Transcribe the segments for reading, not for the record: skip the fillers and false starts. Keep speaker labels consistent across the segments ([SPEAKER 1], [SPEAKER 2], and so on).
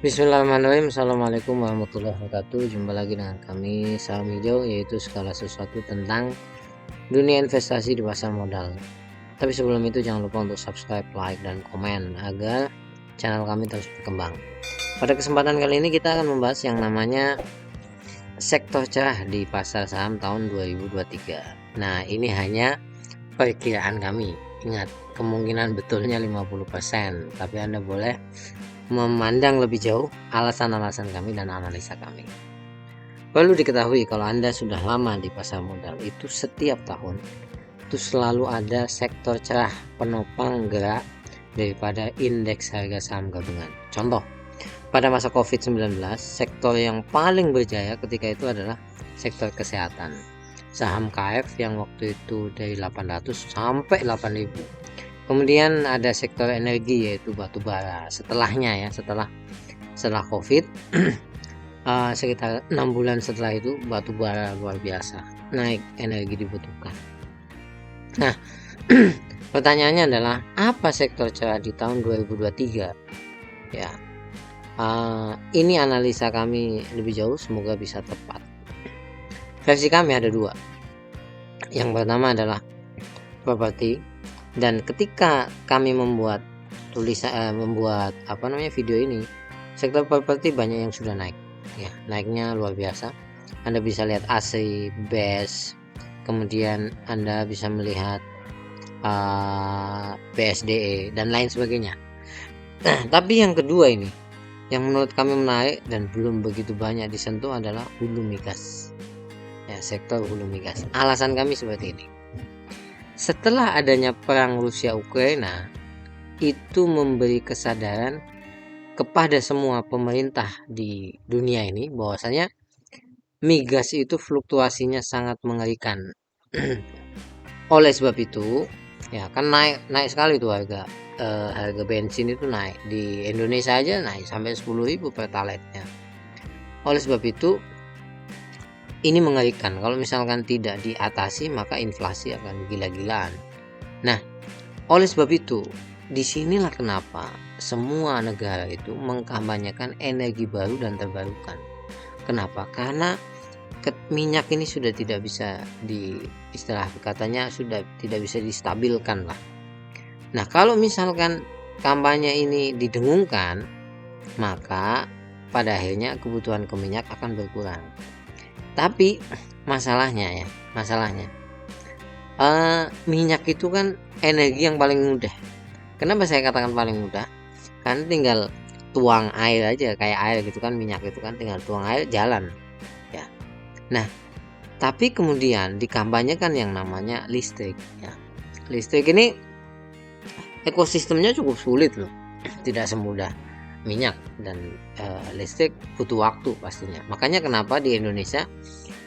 [SPEAKER 1] Bismillahirrahmanirrahim. Assalamualaikum warahmatullahi wabarakatuh. Jumpa lagi dengan kami Saham Hijau, yaitu segala sesuatu tentang dunia investasi di pasar modal. Tapi sebelum itu jangan lupa untuk subscribe, like, dan komen agar channel kami terus berkembang. Pada kesempatan kali ini kita akan membahas yang namanya sektor cerah di pasar saham tahun 2023. Nah, ini hanya perkiraan kami. Ingat, kemungkinan betulnya 50%, tapi Anda boleh memandang lebih jauh alasan-alasan kami dan analisa kami. Perlu diketahui kalau Anda sudah lama di pasar modal, itu setiap tahun itu selalu ada sektor cerah penopang gerak daripada indeks harga saham gabungan. Contoh, pada masa COVID-19, sektor yang paling berjaya ketika itu adalah sektor kesehatan. Saham KF yang waktu itu dari 800 sampai 8000. Kemudian ada sektor energi yaitu batu bara. Setelah COVID, sekitar 6 bulan setelah itu batu bara luar biasa naik, energi dibutuhkan. Nah, pertanyaannya adalah apa sektor cerah di tahun 2023? Ya, ini analisa kami lebih jauh, semoga bisa tepat. Versi kami ada dua. Yang pertama adalah properti, dan ketika kami membuat video ini, sektor properti banyak yang sudah naik, ya, naiknya luar biasa. Anda bisa lihat AC, BES, kemudian Anda bisa melihat BSDE dan lain sebagainya. Nah, tapi yang kedua ini yang menurut kami menarik dan belum begitu banyak disentuh adalah hulu migas, ya, sektor hulu migas. Alasan kami seperti ini: setelah adanya perang Rusia Ukraina, itu memberi kesadaran kepada semua pemerintah di dunia ini bahwasanya migas itu fluktuasinya sangat mengerikan. Oleh sebab itu, ya kan naik sekali tuh harga bensin itu naik. Di Indonesia aja naik sampai 10.000 pertalite-nya. Oleh sebab itu, ini mengerikan. Kalau misalkan tidak diatasi, maka inflasi akan gila-gilaan. Nah, oleh sebab itu, disinilah kenapa semua negara itu mengkampanyekan energi baru dan terbarukan. Kenapa? Karena minyak ini sudah tidak bisa istilah katanya sudah tidak bisa distabilkan lah. Nah, kalau misalkan kampanye ini didengungkan, maka pada akhirnya kebutuhan ke minyak akan berkurang. Tapi masalahnya minyak itu kan energi yang paling mudah. Kenapa saya katakan paling mudah? Kan tinggal tuang air aja, kayak air gitu kan, minyak itu kan tinggal tuang air jalan, ya. Nah, tapi kemudian dikampanyekan yang namanya listrik, ya. Listrik ini ekosistemnya cukup sulit loh, tidak semudah minyak, dan listrik butuh waktu pastinya. Makanya kenapa di Indonesia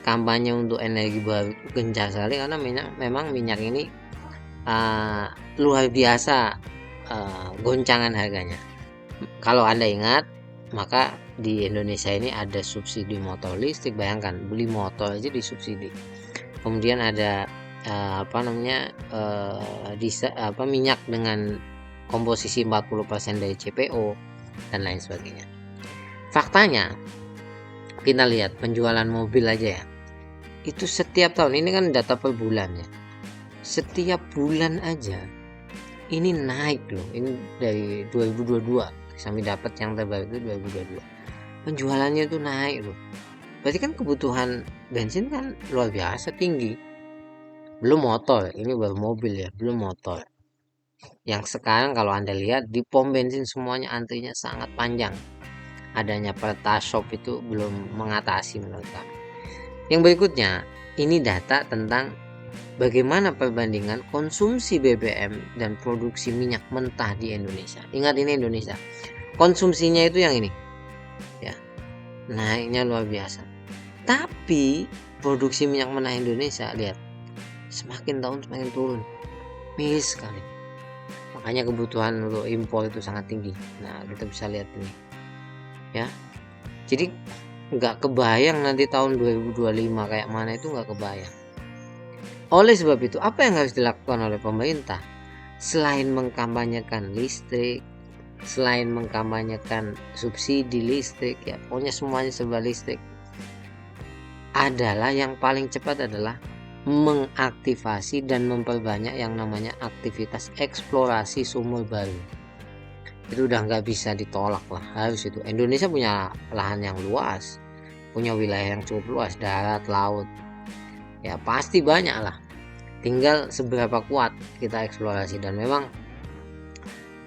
[SPEAKER 1] kampanye untuk energi baru gencar sekali, karena memang minyak ini luar biasa goncangan harganya. Kalau Anda ingat, maka di Indonesia ini ada subsidi motor listrik. Bayangkan, beli motor aja disubsidi. Kemudian ada minyak dengan komposisi 40% dari CPO dan lain sebagainya. Faktanya, kita lihat penjualan mobil aja ya, itu setiap tahun, ini kan data per bulan ya, setiap bulan aja ini naik loh. Ini dari 2022 sampai dapat yang terbaru itu 2022, penjualannya itu naik loh. Berarti kan kebutuhan bensin kan luar biasa tinggi. Belum motor, ini baru mobil ya, belum motor. Yang sekarang kalau Anda lihat di pom bensin semuanya antrinya sangat panjang. Adanya Pertashop itu belum mengatasi menurut kami. Yang berikutnya, ini data tentang bagaimana perbandingan konsumsi BBM dan produksi minyak mentah di Indonesia. Ingat, ini Indonesia. Konsumsinya itu yang ini, ya, naiknya luar biasa. Tapi produksi minyak mentah Indonesia, lihat, semakin tahun semakin turun, miris sekali. Makanya kebutuhan untuk impor itu sangat tinggi. Nah, kita bisa lihat ini, ya. Jadi nggak kebayang nanti tahun 2025 kayak mana, itu nggak kebayang. Oleh sebab itu, apa yang harus dilakukan oleh pemerintah selain mengkampanyekan listrik, selain mengkampanyekan subsidi listrik, ya pokoknya semuanya serba listrik, adalah yang paling cepat adalah mengaktifasi dan memperbanyak yang namanya aktivitas eksplorasi sumber baru. Itu udah nggak bisa ditolak lah, harus itu. Indonesia punya lahan yang luas, punya wilayah yang cukup luas, darat, laut, ya pasti banyak lah, tinggal seberapa kuat kita eksplorasi. Dan memang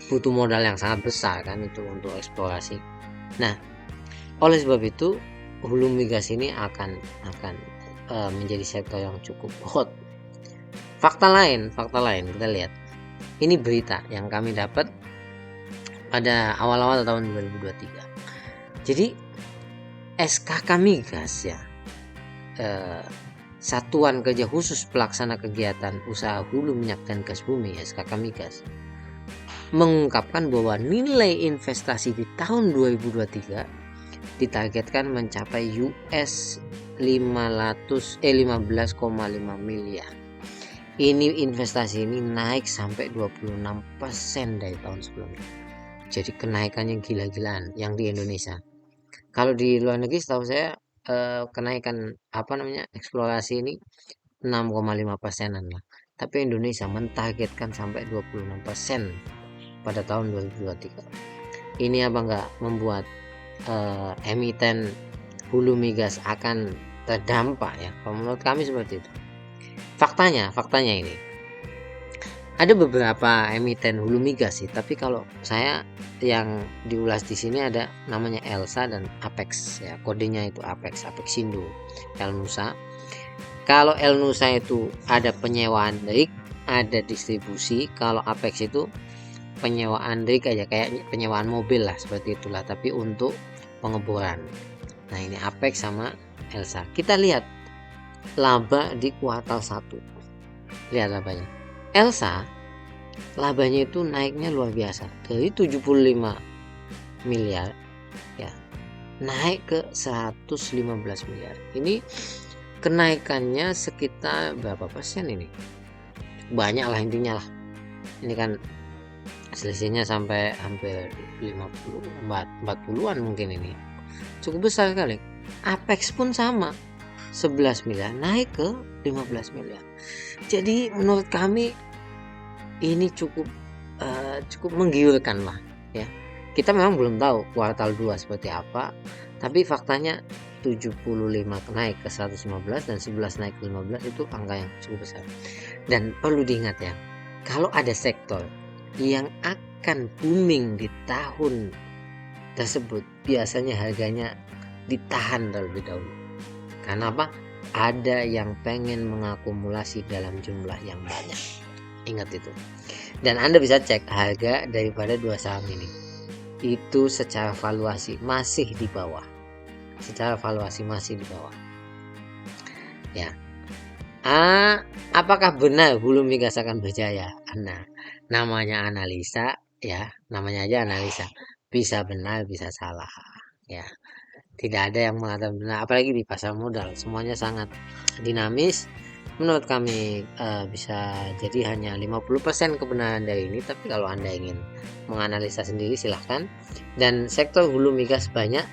[SPEAKER 1] butuh modal yang sangat besar kan itu untuk eksplorasi. Nah, oleh sebab itu hulu migas ini akan menjadi sektor yang cukup hot. Fakta lain kita lihat. Ini berita yang kami dapat pada awal-awal tahun 2023. Jadi SKK Migas ya, Satuan Kerja Khusus Pelaksana Kegiatan Usaha Hulu Minyak dan Gas Bumi (SKK Migas) mengungkapkan bahwa nilai investasi di tahun 2023 ditargetkan mencapai US 15,5 miliar. Ini investasi ini naik sampai 26% dari tahun sebelumnya. Jadi kenaikannya gila-gilaan yang di Indonesia. Kalau di luar negeri setahu saya kenaikan eksplorasi ini 6,5%-an lah. Tapi Indonesia mentargetkan sampai 26% pada tahun 2023. Ini apa enggak membuat emiten hulu migas akan terdampak ya? Kalau menurut kami seperti itu. Faktanya ini ada beberapa emiten hulu migas sih, tapi kalau saya yang diulas di sini ada namanya Elsa dan Apex ya, kodenya itu Apex Indo, Elnusa. Kalau Elnusa itu ada penyewaan rig, ada distribusi. Kalau Apex itu penyewaan rig aja, kayak penyewaan mobil lah, seperti itulah, tapi untuk pengeboran. Nah, ini Apex sama Elsa. Kita lihat laba di kuartal 1. Lihat labanya. Elsa labanya itu naiknya luar biasa, dari 75 miliar ya naik ke 115 miliar. Ini kenaikannya sekitar berapa persen ini? Banyak lah intinya lah. Ini kan selisihnya sampai hampir 40-an mungkin, ini cukup besar kali. Apex pun sama, 11 miliar naik ke 15 miliar. Jadi menurut kami ini cukup menggiurkan lah ya. Kita memang belum tahu kuartal 2 seperti apa, tapi faktanya 75 naik ke 115 dan 11 naik ke 15 itu angka yang cukup besar. Dan perlu diingat ya, kalau ada sektor yang akan booming di tahun tersebut, biasanya harganya ditahan terlebih dahulu. Karena apa? Ada yang pengen mengakumulasi dalam jumlah yang banyak. Ingat itu. Dan Anda bisa cek harga daripada dua saham ini. Itu secara valuasi masih di bawah. Ya. Apakah benar hulu migas akan berjaya? Nah, namanya analisa ya, namanya aja analisa. Bisa benar, bisa salah. Ya. Tidak ada yang mengatakan benar, apalagi di pasar modal, semuanya sangat dinamis. Menurut kami bisa jadi hanya 50% kebenaran dari ini, tapi kalau Anda ingin menganalisa sendiri silahkan. Dan sektor hulu migas banyak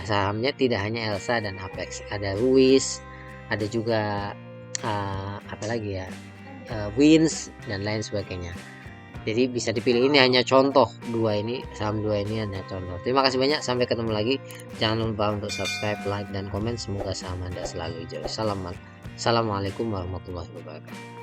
[SPEAKER 1] sahamnya, tidak hanya Elsa dan Apex, ada Ruis, ada juga Wins dan lain sebagainya. Jadi bisa dipilih, ini hanya contoh, saham dua ini hanya contoh. Terima kasih banyak, sampai ketemu lagi. Jangan lupa untuk subscribe, like, dan komen. Semoga saham Anda selalu hijau. Assalamualaikum warahmatullahi wabarakatuh.